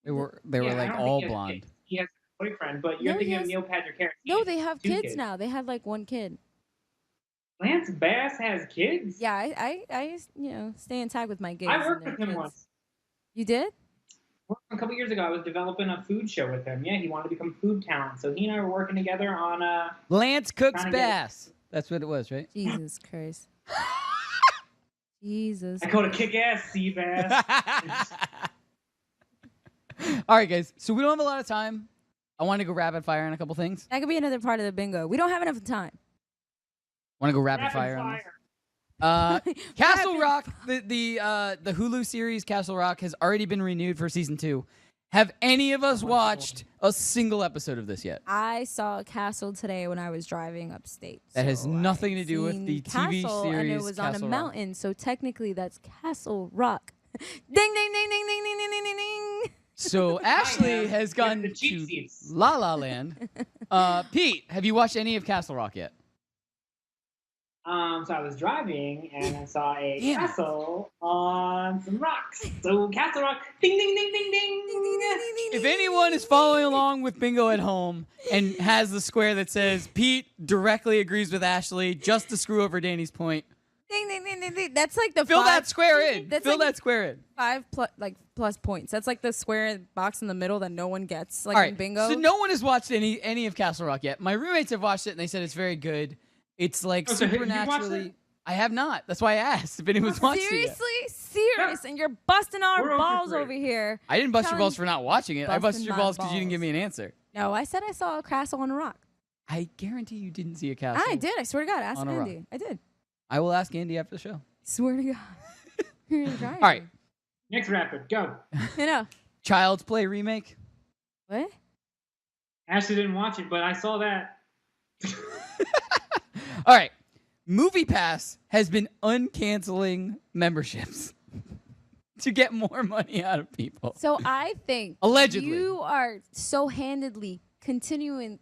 They were Yeah, I like don't all think blonde. He has a boyfriend, but you're No, thinking he of has- Neil Patrick Harris. He No, has they have 2 kids now. They have like one kid. Lance Bass has kids? Yeah, I stay in tag with my gays. I and worked their with him kids. once. You did? A couple years ago, I was developing a food show with him. Yeah, he wanted to become food talent. So he and I were working together on Lance Cooks Trying to get- Bass. That's what it was, right? Jesus Christ. Jesus. I called it kick-ass sea bass. All right, guys. So we don't have a lot of time. I want to go rapid fire on a couple things. That could be another part of the bingo. We don't have enough time. Want to go rapid fire on this? Castle Rock, the Hulu series Castle Rock has already been renewed for season 2. Have any of us watched a single episode of this yet? I saw Castle today when I was driving upstate. That has so nothing to I've do with seen the TV Castle, series and it was on a Castle Rock. mountain, so technically that's Castle Rock. Ding ding ding ding ding ding ding ding ding ding. So Ashley has gone the cheap to seats. La La Land. Pete, have you watched any of Castle Rock yet? So I was driving and I saw a Damn. castle on some rocks. So Castle Rock, ding ding ding ding ding. If anyone is following along with bingo at home and has the square that says Pete directly agrees with Ashley just to screw over Danny's point, Ding ding ding ding ding. That's like the fill five, that square in. That's Fill like that square in. 5 plus points. That's like the square box in the middle that no one gets, like All in right. bingo. So no one has watched any of Castle Rock yet. My roommates have watched it and they said it's very good. It's like Oh, so have you watched supernaturally. it? I have not. That's why I asked if anyone's watched it. Seriously? Yet. serious, and you're busting our We're balls over over here. I didn't bust your Telling- balls for not watching it. I busted Busting your my balls because you didn't give balls. me an answer. No, I said I saw a castle on a rock. I guarantee you didn't see a castle. I did. I swear to God. Ask on a rock. Andy. I did. I will ask Andy after the show. Swear to God. You're gonna try. All right. Next rapid, go. You know. Child's Play remake. What? Ashley didn't watch it, but I saw that. All right. MoviePass has been uncanceling memberships to get more money out of people. So I think Allegedly. you are so handedly continuing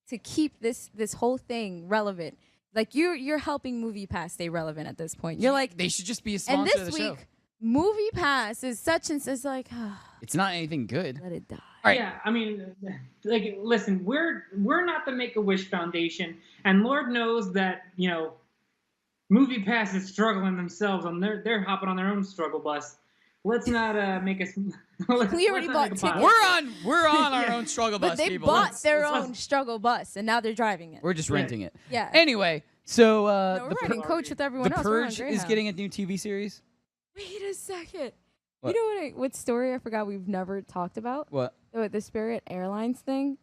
to keep this whole thing relevant. Like you're helping MoviePass stay relevant at this point. You're like, they should just be a and sponsor this of the show. week, MoviePass is such and it's like, It's not anything good. let it die. All right. Yeah, I mean, like, listen, we're not the Make-A-Wish Foundation, and Lord knows that, you know, MoviePass is struggling themselves, and they're hopping on their own struggle bus. Let's not make us. We already bought tickets. We're on our Yeah. own struggle But bus, they people. bought their let's- own struggle bus, and now they're driving it. We're just renting it. Yeah. Anyway, so No, we're the, riding coach with everyone the else. We're on Purge is Greyhound. getting a new TV series. Wait a second. What? You know what story I forgot we've never talked about? What? The Spirit Airlines thing.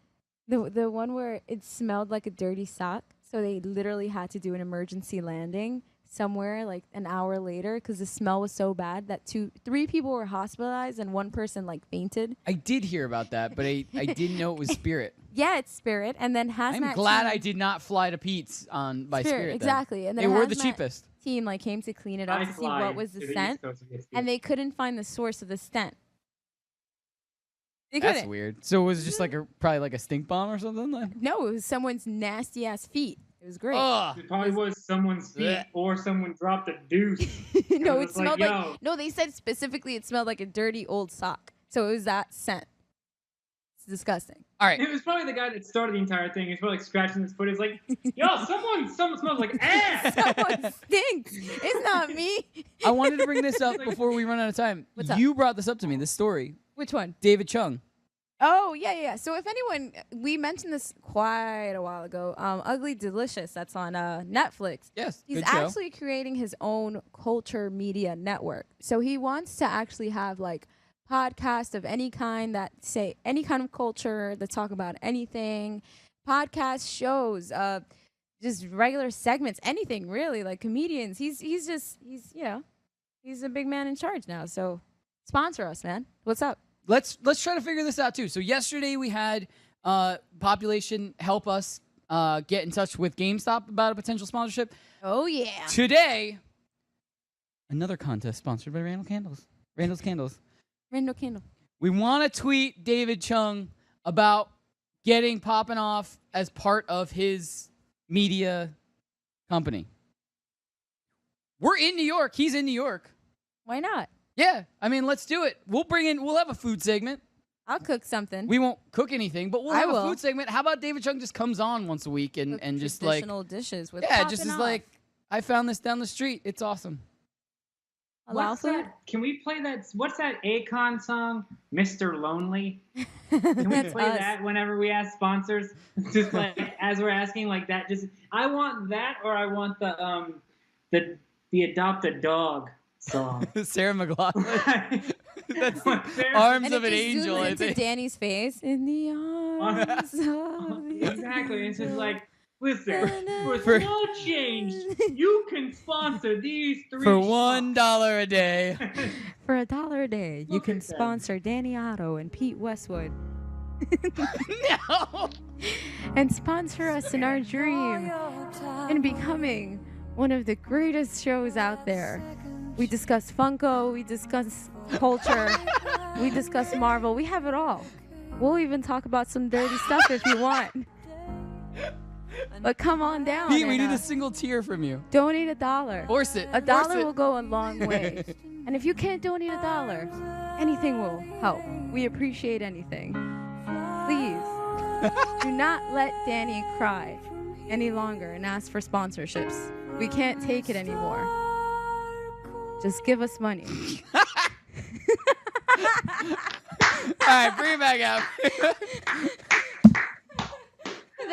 The one where it smelled like a dirty sock. So they literally had to do an emergency landing somewhere like an hour later because the smell was so bad that 3 people were hospitalized and 1 person like fainted. I did hear about that, but I didn't know it was Spirit. Yeah, it's Spirit. And then hazmat I'm glad team, I did not fly to Pete's by Spirit. then. Exactly. And They then were the hazmat cheapest. team like came to clean it up I to see fly what was to the East scent. Coast to get Steve. And they couldn't find the source of the scent. They That's couldn't. weird. So it was just like probably like a stink bomb or something? Like? No, it was someone's nasty ass feet. It was great. Ugh. It probably was someone's feet, Blech. or someone dropped a deuce. No, it it was smelled like, like, yo. no, they said specifically it smelled like a dirty old sock. So it was that scent. It's disgusting. All right. It was probably the guy that started the entire thing. He's probably like scratching his foot. He's like, yo, someone smells like ass. Someone stinks. It's not me. I wanted to bring this up before we run out of time. What's up? You brought this up to me, this story. Which one? David Chung. Oh, yeah. So if anyone, we mentioned this quite a while ago. Ugly Delicious, that's on Netflix. Yes, He's good show. actually creating his own culture media network. So he wants to actually have like podcasts of any kind that say any kind of culture that talk about anything, podcast shows, just regular segments, anything really, like comedians. He's a big man in charge now. So sponsor us, man. What's up? Let's try to figure this out too. So yesterday we had Population help us get in touch with GameStop about a potential sponsorship. Oh yeah. Today, another contest sponsored by Randall's Candles. Randall Candle. We want to tweet David Chung about getting Poppin Off as part of his media company. We're in New York. He's in New York. Why not? Yeah, I mean, let's do it. We'll have a food segment. I'll cook something. We won't cook anything, but we'll I have a will. food segment. How about David Chung just comes on once a week and just like, traditional dishes with yeah, Poppin' just is Off. like, I found this down the street. It's awesome. Halal What's food? that? Can we play that? What's that Akon song, Mr. Lonely? Can we That's play us. that whenever we ask sponsors? Just like as we're asking, like that. Just I want that, or I want the Adopt a Dog song. Sarah McLachlan. That's Sarah- Arms And of it an just zooms Angel, I into think. Danny's face. In the arms of the Exactly. It's just like, listen, for For- small change, you can sponsor these 3 For $1 a day. For $1 a day, you Look can at them. sponsor Danny Otto and Pete Westwood. No. And sponsor us in our dream in becoming one of the greatest shows out there. We discuss Funko, we discuss culture, we discuss Marvel, we have it all. We'll even talk about some dirty stuff if you want. But come on down. Pete, we and, need a single tier from you. donate $1. Force it. A dollar Force it. will go a long way. And if you can't donate $1, anything will help. We appreciate anything. Please, do not let Danny cry any longer and ask for sponsorships. We can't take it anymore. Just give us money. All right, bring it back out.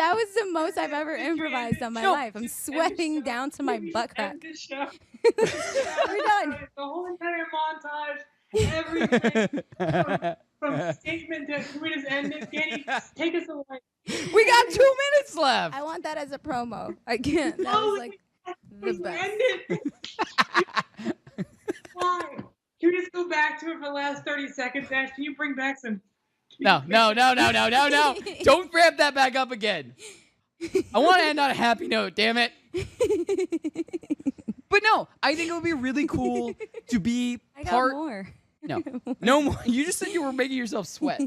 That was the most I've ever improvised on my life. I'm sweating down to my butt crack. We're done. The whole entire montage, everything from statement to can we just end it? Danny, take us away. We got 2 minutes left. I want that as a promo. I can't. That was like the best. End it. Why? Can we just go back to it for the last 30 seconds, Ash? Can you bring back some? No. Don't ramp that back up again. I want to end on a happy note, damn it. But no, I think it would be really cool to be I got part. more. No more. You just said you were making yourself sweat.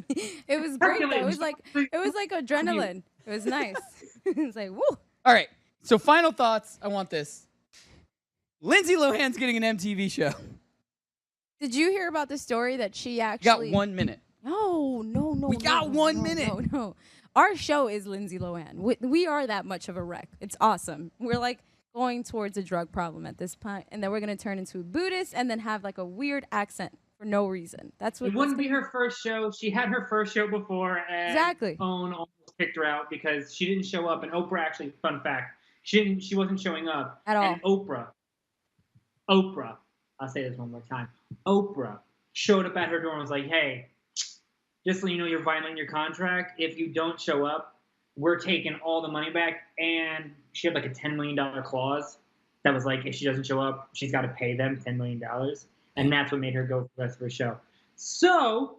It was great though. It was like adrenaline. It was nice. It was like, woo. All right. So final thoughts. I want this. Lindsay Lohan's getting an MTV show. Did you hear about the story that she actually Got 1 minute. No. We got 1 minute. No. Our show is Lindsay Lohan. We are that much of a wreck. It's awesome. We're like going towards a drug problem at this point, and then we're gonna turn into a Buddhist and then have like a weird accent for no reason. That's what. It wouldn't be her first show. She had her first show before, and Exactly. OWN almost kicked her out because she didn't show up. And Oprah, actually, fun fact, she wasn't showing up At all. And Oprah, I'll say this one more time. Oprah showed up at her door and was like, "Hey, just so you know, you're violating your contract. If you don't show up, we're taking all the money back." And she had like a $10 million clause that was like, if she doesn't show up, she's got to pay them $10 million. And that's what made her go for the rest of her show. So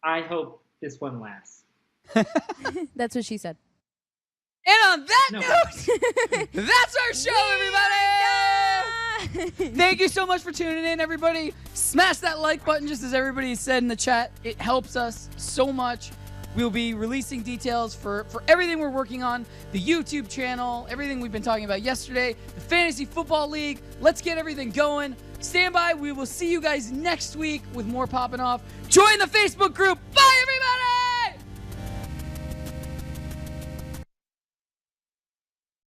I hope this one lasts. That's what she said. And on that note, that's our show, everybody. Thank you so much for tuning in, everybody. Smash that like button, just as everybody said in the chat. It helps us so much. We'll be releasing details for everything we're working on, the YouTube channel, everything we've been talking about yesterday, the Fantasy Football League. Let's get everything going. Stand by. We will see you guys next week with more Poppin' Off. Join the Facebook group. Bye, everybody.